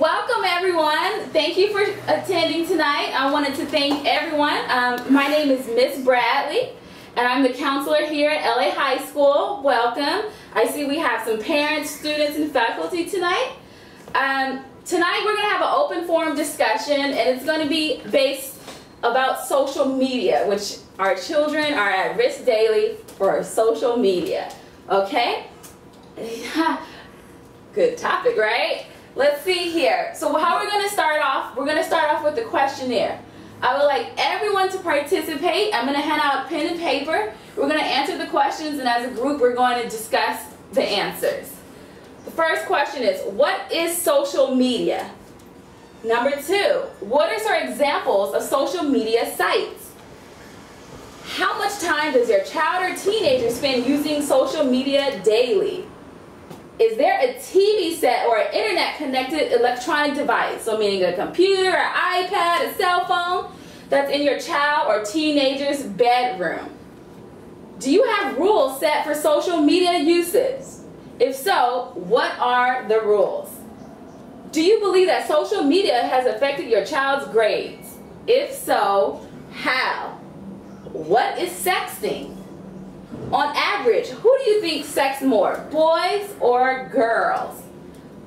Welcome everyone. Thank you for attending tonight. I wanted to thank everyone. My name is Miss Bradley and I'm the counselor here at LA High School. Welcome. I see we have some parents, students, and faculty tonight. Tonight we're going to have an open forum discussion and it's going to be based about social media, which our children are at risk daily for social media. Okay? Good topic, right? Let's see here. So how we're going to start off, we're going to start off with the questionnaire. I would like everyone to participate. I'm going to hand out pen and paper. We're going to answer the questions, and as a group we're going to discuss the answers. The first question is, what is social media? Number 2, what are some examples of social media sites? How much time does your child or teenager spend using social media daily? Is there a TV set or an internet connected electronic device, so meaning a computer, an iPad, a cell phone, that's in your child or teenager's bedroom? Do you have rules set for social media usage? If so, what are the rules? Do you believe that social media has affected your child's grades? If so, how? What is sexting? On average, who do you think sex more, boys or girls?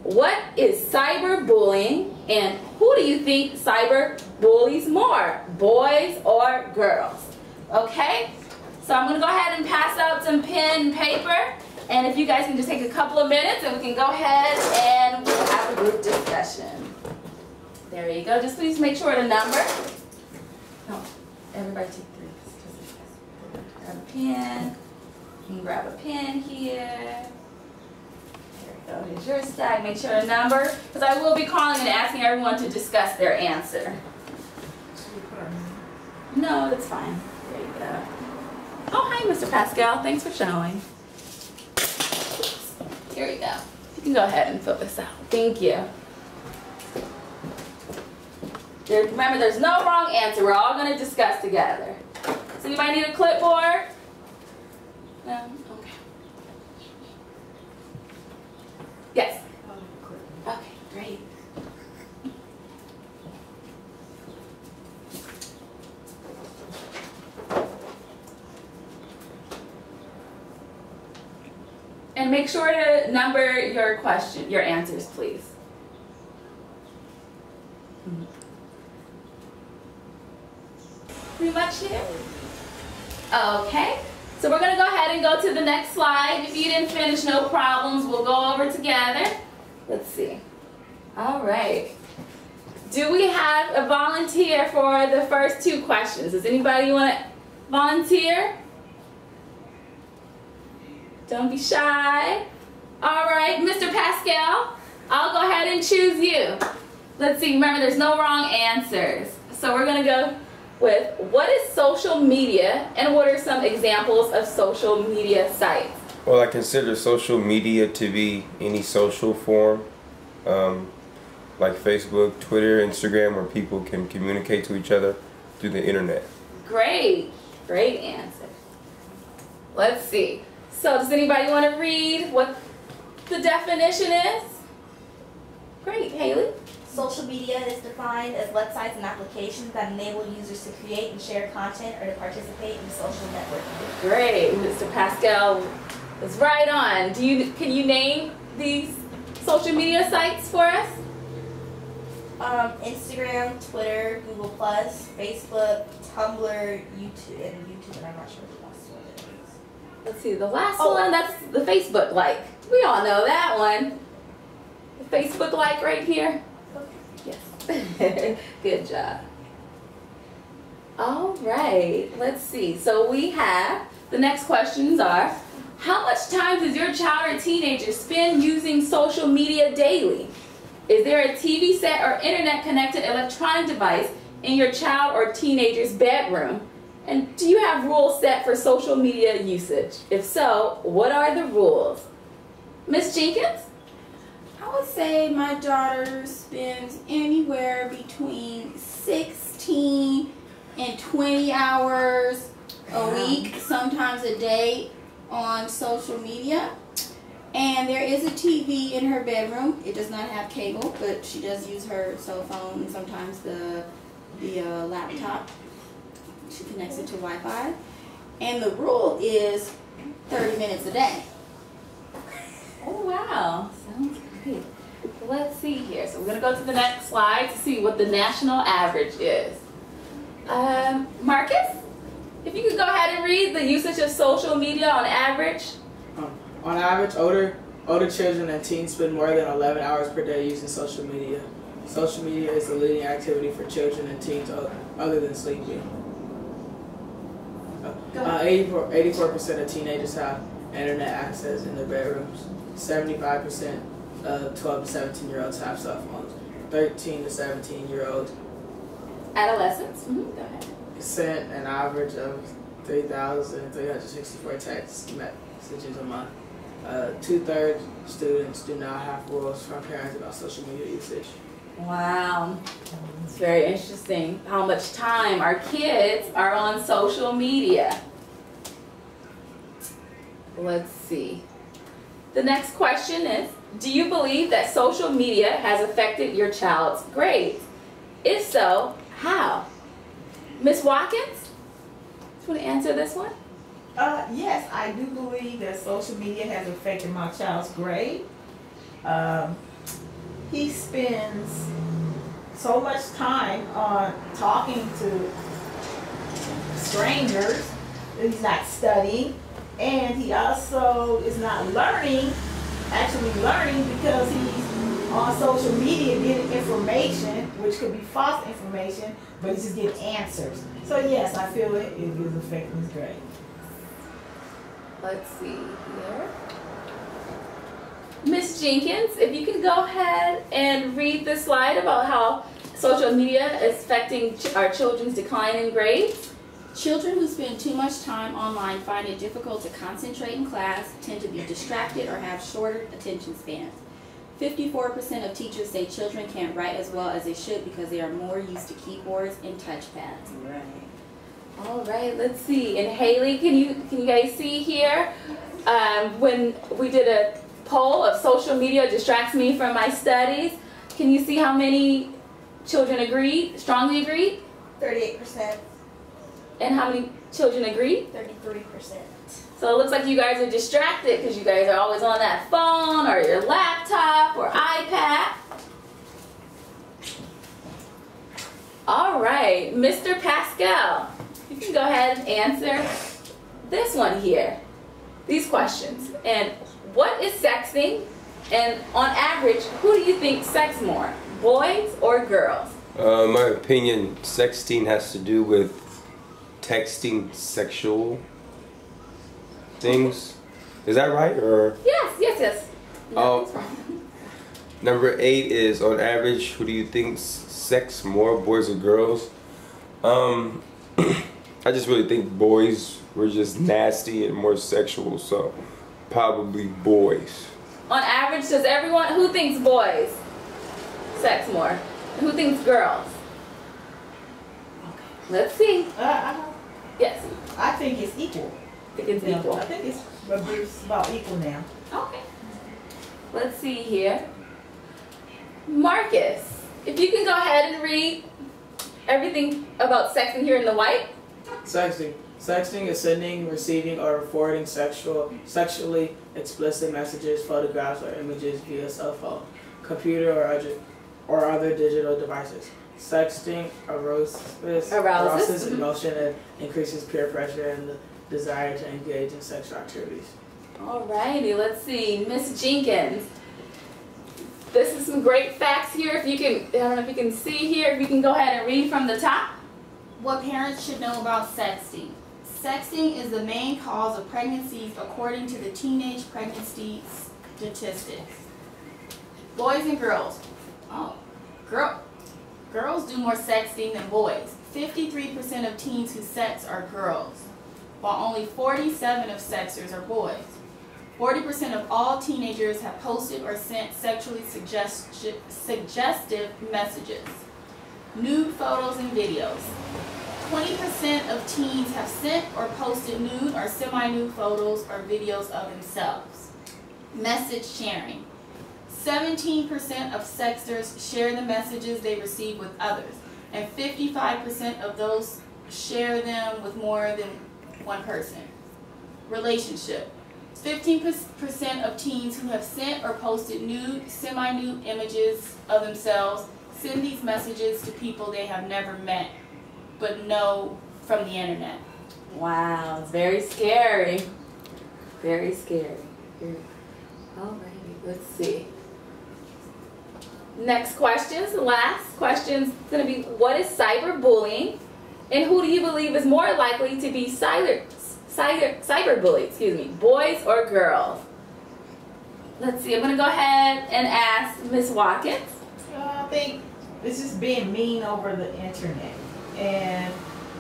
What is cyberbullying, and who do you think cyber bullies more, boys or girls? Okay, so I'm going to go ahead and pass out some pen and paper, and if you guys can just take a couple of minutes and we can go ahead and we'll have a group discussion. There you go. Just please make sure the number. No, everybody take 3. Grab a pen. You can grab a pen here. There we go. Here's your stack. Make sure the number, because I will be calling and asking everyone to discuss their answer. No, that's fine. There you go. Oh, hi, Mr. Pascal. Thanks for showing. Here you go. You can go ahead and fill this out. Thank you. Remember, there's no wrong answer. We're all going to discuss together. Does anybody need a clipboard? No? Okay. Yes? Okay, great. And make sure to number your answers, please. Pretty much here? Okay. So we're going to go ahead and go to the next slide. If you didn't finish, no problems. We'll go over together. Let's see. All right. Do we have a volunteer for the first 2 questions? Does anybody want to volunteer? Don't be shy. All right, Mr. Pascal, I'll go ahead and choose you. Let's see. Remember, there's no wrong answers. So we're going to go with, what is social media and what are some examples of social media sites? Well, I consider social media to be any social forum, like Facebook, Twitter, Instagram, where people can communicate to each other through the internet. Great. Great answer. Let's see. So does anybody want to read what the definition is? Great. Haley? Social media is defined as websites and applications that enable users to create and share content or to participate in social networking. Great. Mr. Pascal is right on. Can you name these social media sites for us? Instagram, Twitter, Google+, Facebook, Tumblr, YouTube, and I'm not sure what the last one is. Let's see, the last one, that's the Facebook like. We all know that one. The Facebook like right here. Yes. Good job. All right, let's see. So we have, the next questions are, how much time does your child or teenager spend using social media daily? Is there a TV set or internet connected electronic device in your child or teenager's bedroom? And do you have rules set for social media usage? If so, what are the rules? Miss Jenkins? I would say my daughter spends anywhere between 16 and 20 hours a week, sometimes a day, on social media. And there is a TV in her bedroom. It does not have cable, but she does use her cell phone and sometimes the laptop. She connects it to Wi-Fi. And the rule is 30 minutes a day. Oh, wow. Sounds great. Let's see here. So we're going to go to the next slide to see what the national average is. Marcus, if you could go ahead and read the usage of social media on average. On average, older children and teens spend more than 11 hours per day using social media. Social media is the leading activity for children and teens other than sleeping. 84% of teenagers have internet access in their bedrooms. 75% of 12 to 17-year-olds have cell phones. 13 to 17-year-olds Adolescents. Go ahead. sent an average of 3,364 text messages a month. 2/3 students do not have rules from parents about social media usage. Wow. It's very interesting how much time our kids are on social media. Let's see. The next question is, do you believe that social media has affected your child's grades? If so, how? Miss Watkins, do you want to answer this one? Yes, I do believe that social media has affected my child's grade. He spends so much time on talking to strangers that he's not studying, and he also is not actually learning because he's on social media getting information, which could be false information, but he's just getting answers. So yes, I feel it is affecting his grade. Let's see here. Miss Jenkins, if you can go ahead and read the slide about how social media is affecting our children's decline in grades. Children who spend too much time online find it difficult to concentrate in class, tend to be distracted, or have shorter attention spans. 54% of teachers say children can't write as well as they should because they are more used to keyboards and touchpads. Right. All right, let's see. And Haley, can you guys see here? When we did a poll of social media distracts me from my studies, can you see how many children agreed, strongly agreed? 38%. And how many children agreed? 33%. So it looks like you guys are distracted because you guys are always on that phone or your laptop or iPad. All right, Mr. Pascal, you can go ahead and answer this one here. These questions. And what is sexting? And on average, who do you think sex more, boys or girls? My opinion, sexting has to do with texting sexual things. Is that right? Or Yes. Oh. Number 8 is, on average, who do you think sex more, boys or girls? I just really think boys were just nasty and more sexual, so probably boys. On average, who thinks boys sex more? Who thinks girls? Okay, let's see. Yes. I think it's equal. I think it's equal. I think it's about equal now. Okay. Let's see here. Marcus, if you can go ahead and read everything about sexting here in the white. Sexting. Sexting is sending, receiving, or forwarding sexually explicit messages, photographs, or images via cell phone, computer, or other digital devices. Sexting arouses emotion and increases peer pressure and the desire to engage in sexual activities. Alrighty, let's see. Miss Jenkins. This is some great facts here. If you can, I don't know if you can see here, if you can go ahead and read from the top. What parents should know about sexting. Sexting is the main cause of pregnancies according to the teenage pregnancy statistics. Boys and girls. Girls do more sexting than boys. 53% of teens who sex are girls, while only 47% of sexers are boys. 40% of all teenagers have posted or sent sexually suggestive messages, nude photos and videos. 20% of teens have sent or posted nude or semi-nude photos or videos of themselves. Message sharing. 17% of sexters share the messages they receive with others, and 55% of those share them with more than one person. Relationship. 15% of teens who have sent or posted nude, semi-nude images of themselves send these messages to people they have never met but know from the internet. Wow, it's very scary. Very scary. Alrighty, let's see. Next questions, the last question's gonna be, what is cyberbullying? And who do you believe is more likely to be cyberbullied, boys or girls? Let's see, I'm gonna go ahead and ask Ms. Watkins. I think it's just being mean over the internet. And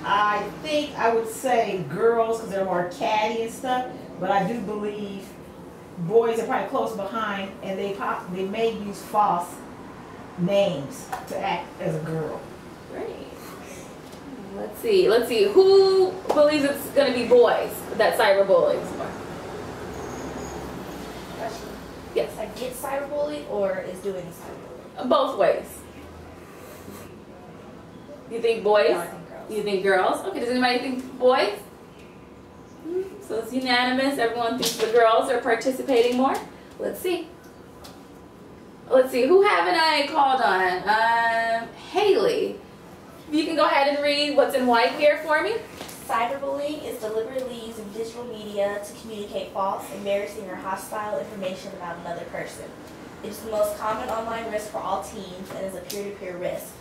I think I would say girls because they're more catty and stuff, but I do believe boys are probably close behind, and they may use false names to act as a girl. Great. Let's see. Who believes it's going to be boys that cyberbullies? Question. Yes. Like get cyberbullied or is doing cyberbullying? Both ways. You think boys? No, I think girls. You think girls? Okay, does anybody think boys? So it's unanimous. Everyone thinks the girls are participating more. Let's see. Who haven't I called on? Haley. You can go ahead and read what's in white here for me. Cyberbullying is deliberately using digital media to communicate false, embarrassing, or hostile information about another person. It is the most common online risk for all teens and is a peer-to-peer risk.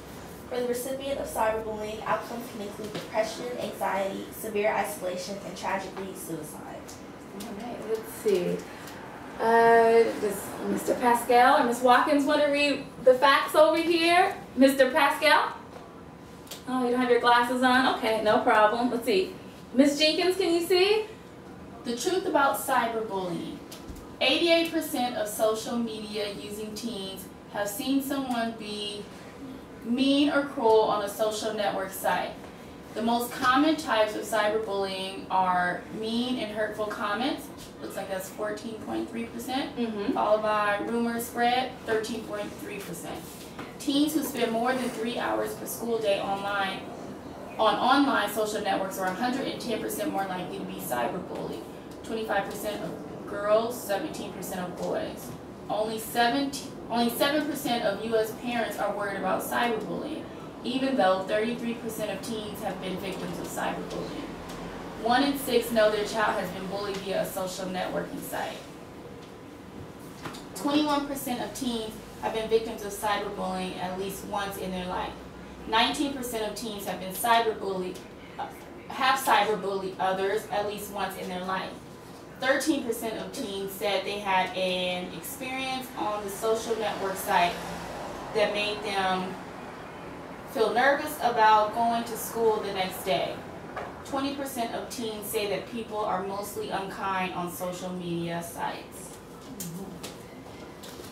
For the recipient of cyberbullying, outcomes can include depression, anxiety, severe isolation, and tragically suicide. All right, let's see. Does Mr. Pascal or Ms. Watkins want to read the facts over here? Mr. Pascal? Oh, you don't have your glasses on? Okay, no problem. Let's see. Ms. Jenkins, can you see? The truth about cyberbullying. 88% of social media using teens have seen someone be mean or cruel on a social network site. The most common types of cyberbullying are mean and hurtful comments. Looks like that's 14.3%, followed by rumor spread, 13.3%. Teens who spend more than 3 hours per school day on online social networks are 110% more likely to be cyberbullied. 25% of girls, 17% of boys. Only 7% of U.S. parents are worried about cyberbullying, even though 33% of teens have been victims of cyberbullying. 1 in 6 know their child has been bullied via a social networking site. 21% of teens have been victims of cyberbullying at least once in their life. 19% of teens have cyberbullied others at least once in their life. 13% of teens said they had an experience on the social network site that made them feel nervous about going to school the next day. 20% of teens say that people are mostly unkind on social media sites.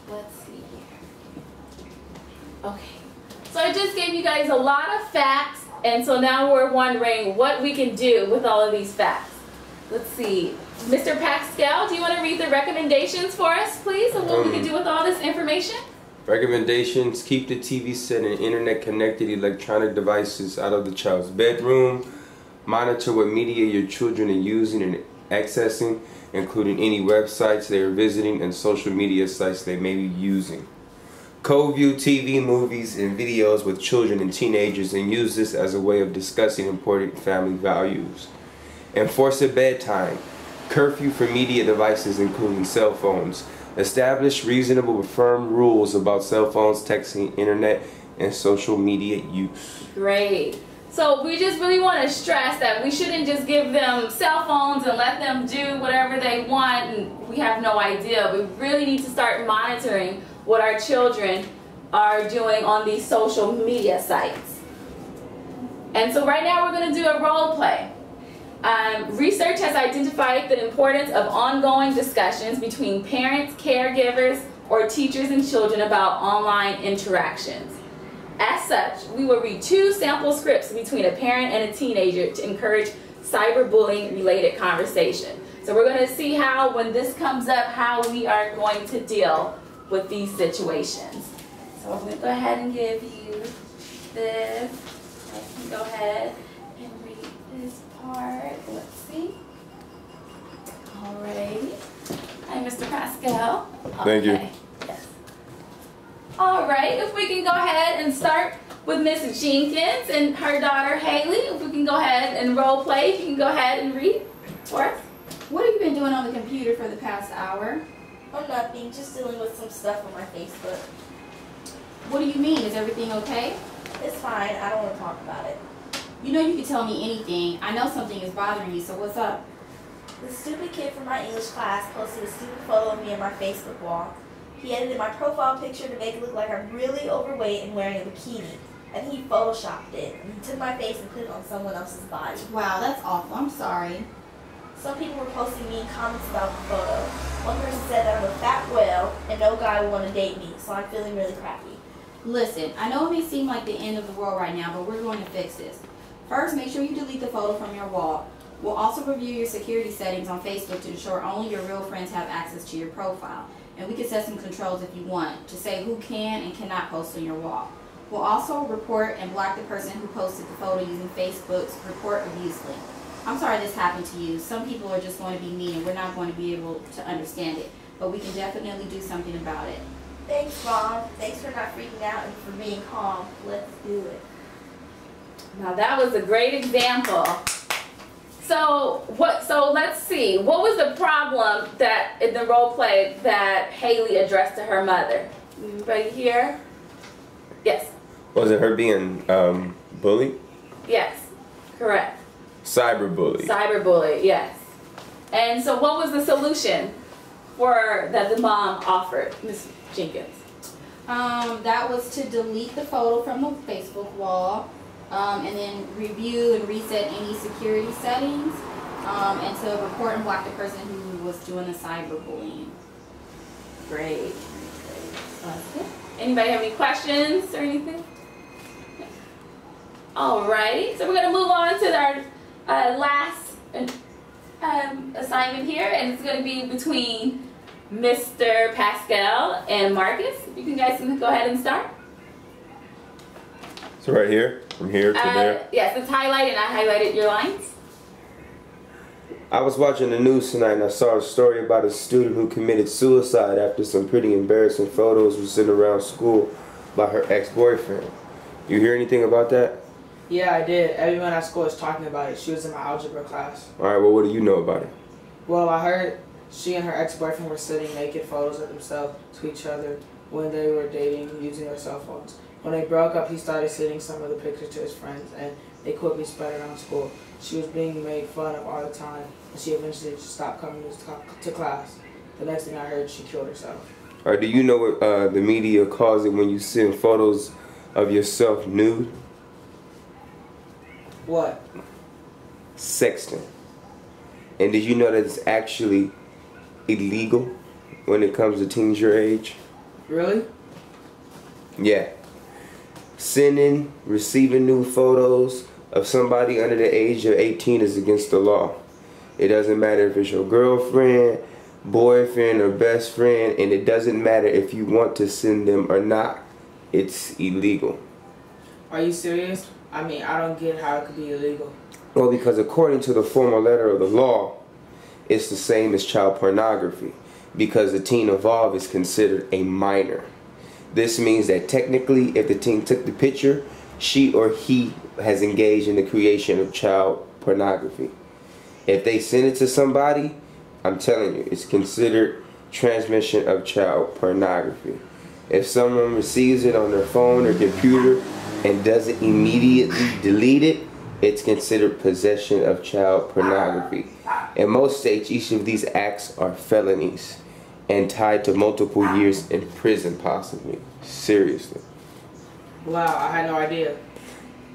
Let's see. Okay. So I just gave you guys a lot of facts, and so now we're wondering what we can do with all of these facts. Let's see. Mr. Pascal, do you want to read the recommendations for us, please, of what we can do with all this information? Recommendations: keep the TV set and internet-connected electronic devices out of the child's bedroom. Monitor what media your children are using and accessing, including any websites they are visiting and social media sites they may be using. Co-view TV, movies, and videos with children and teenagers and use this as a way of discussing important family values. Enforce a bedtime. Curfew for media devices, including cell phones. Establish reasonable but firm rules about cell phones, texting, internet, and social media use. Great. So we just really want to stress that we shouldn't just give them cell phones and let them do whatever they want and we have no idea. We really need to start monitoring what our children are doing on these social media sites. And so right now we're going to do a role play. Research has identified the importance of ongoing discussions between parents, caregivers, or teachers and children about online interactions. As such, we will read 2 sample scripts between a parent and a teenager to encourage cyberbullying related conversation. So we're going to see how, when this comes up, how we are going to deal with these situations. So I'm going to go ahead and give you this. I can go ahead and read this part. Let's see. Alrighty. Hi, Mr. Pascal. Thank you. Yes. Alright, if we can go ahead and start with Miss Jenkins and her daughter Haley. If we can go ahead and role play, if you can go ahead and read for us. What have you been doing on the computer for the past hour? Oh, nothing. Just dealing with some stuff on my Facebook. What do you mean? Is everything okay? It's fine. I don't want to talk about it. You know you can tell me anything. I know something is bothering you, so what's up? The stupid kid from my English class posted a stupid photo of me on my Facebook wall. He edited my profile picture to make it look like I'm really overweight and wearing a bikini. And he photoshopped it. And he took my face and put it on someone else's body. Wow, that's awful. I'm sorry. Some people were posting mean comments about the photo. One person said that I'm a fat whale and no guy would want to date me, so I'm feeling really crappy. Listen, I know it may seem like the end of the world right now, but we're going to fix this. First, make sure you delete the photo from your wall. We'll also review your security settings on Facebook to ensure only your real friends have access to your profile. And we can set some controls if you want to say who can and cannot post on your wall. We'll also report and block the person who posted the photo using Facebook's report abuse link. I'm sorry this happened to you. Some people are just going to be mean and we're not going to be able to understand it. But we can definitely do something about it. Thanks, Mom. Thanks for not freaking out and for being calm. Let's do it. Now that was a great example. So let's see. What was the problem that in the role play that Haley addressed to her mother? Anybody here? Yes. Was it her being bullied? Yes. Correct. Cyberbully. Cyberbully, yes. And so what was the solution that the mom offered, Ms. Jenkins? That was to delete the photo from the Facebook wall, and then review and reset any security settings, and to report and block the person who was doing the cyberbullying. Great. That's good. Anybody have any questions or anything? Alright, so we're going to move on to our last assignment here, and it's going to be between Mr. Pascal and Marcus. You guys can go ahead and start. So right here, from here to there? Yes, it's highlighted, and I highlighted your lines. I was watching the news tonight and I saw a story about a student who committed suicide after some pretty embarrassing photos were sent around school by her ex-boyfriend. You hear anything about that? Yeah, I did. Everyone at school is talking about it. She was in my algebra class. Alright, well, what do you know about it? Well, I heard she and her ex-boyfriend were sending naked photos of themselves to each other when they were dating using their cell phones. When they broke up, he started sending some of the pictures to his friends, and they quickly spread around school. She was being made fun of all the time, and she eventually just stopped coming to class. The next thing I heard, she killed herself. Alright, do you know what the media calls it when you send photos of yourself nude? What? Sexting. And did you know that it's actually illegal when it comes to teens your age? Really? Yeah. Sending, receiving nude photos of somebody under the age of 18 is against the law. It doesn't matter if it's your girlfriend, boyfriend, or best friend, and it doesn't matter if you want to send them or not. It's illegal. Are you serious? I mean, I don't get how it could be illegal. Well, because according to the formal letter of the law, it's the same as child pornography, because the teen involved is considered a minor. This means that technically, if the teen took the picture, she or he has engaged in the creation of child pornography. If they send it to somebody, I'm telling you, it's considered transmission of child pornography. If someone receives it on their phone or computer and doesn't immediately delete it, it's considered possession of child pornography. In most states, each of these acts are felonies and tied to multiple years in prison, possibly. Seriously. Wow, I had no idea.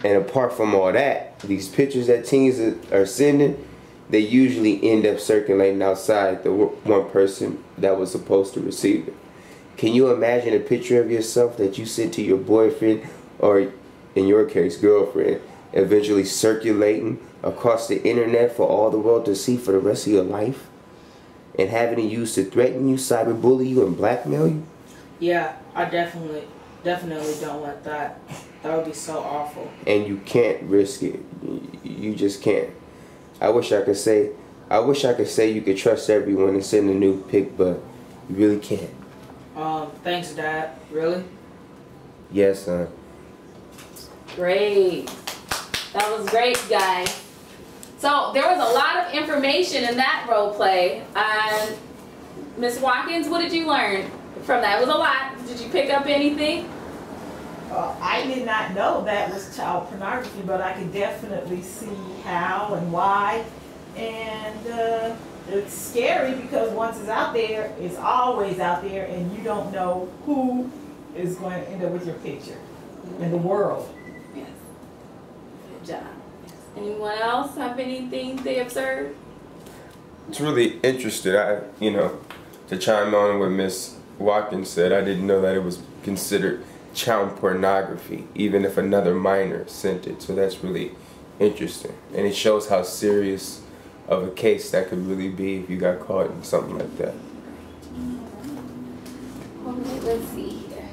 And apart from all that, these pictures that teens are sending, they usually end up circulating outside the one person that was supposed to receive it. Can you imagine a picture of yourself that you sent to your boyfriend, or in your case, girlfriend, eventually circulating across the internet for all the world to see for the rest of your life? and having it used to threaten you, cyberbully you, and blackmail you? Yeah, I definitely don't want that. That would be so awful. And you can't risk it. You just can't. I wish I could say you could trust everyone and send a new pic, but you really can't. Thanks, Dad. Really? Yes, son. Great. That was great, guys. So there was a lot of information in that role play. Ms. Watkins, what did you learn from that? It was a lot. Did you pick up anything? I did not know that was child pornography, but I could definitely see how and why. And it's scary because once it's out there, it's always out there, and you don't know who is going to end up with your picture in the world. Yes. Good job. Anyone else have anything they observed? It's really interesting. To chime on what Miss Watkins said, I didn't know that it was considered child pornography, even if another minor sent it. So that's really interesting, and it shows how serious of a case that could really be if you got caught in something like that. Okay, let's see here.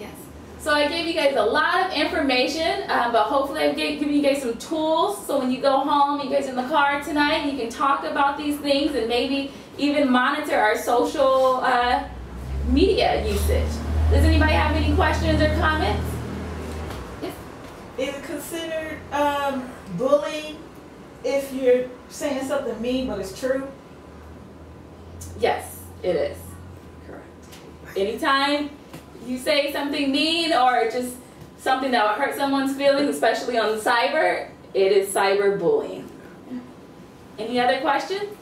Yes. So I gave you guys a lot of information, but hopefully I've given you guys some tools so when you go home, you guys are in the car tonight, you can talk about these things and maybe even monitor our social media usage. Does anybody have any questions or comments? Yes. Is it considered bullying if you're saying something mean but it's true? Yes, it is. Correct. Anytime you say something mean or just something that will hurt someone's feelings, especially on cyber, it is cyberbullying. Any other questions?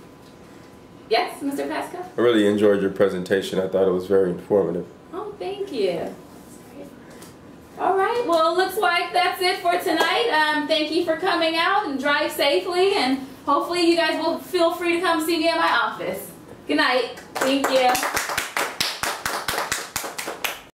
Yes, Mr. Pascal? I really enjoyed your presentation. I thought it was very informative. Oh, thank you. All right, well, it looks like that's it for tonight. Thank you for coming out and drive safely, and hopefully you guys will feel free to come see me at my office. Good night. Thank you.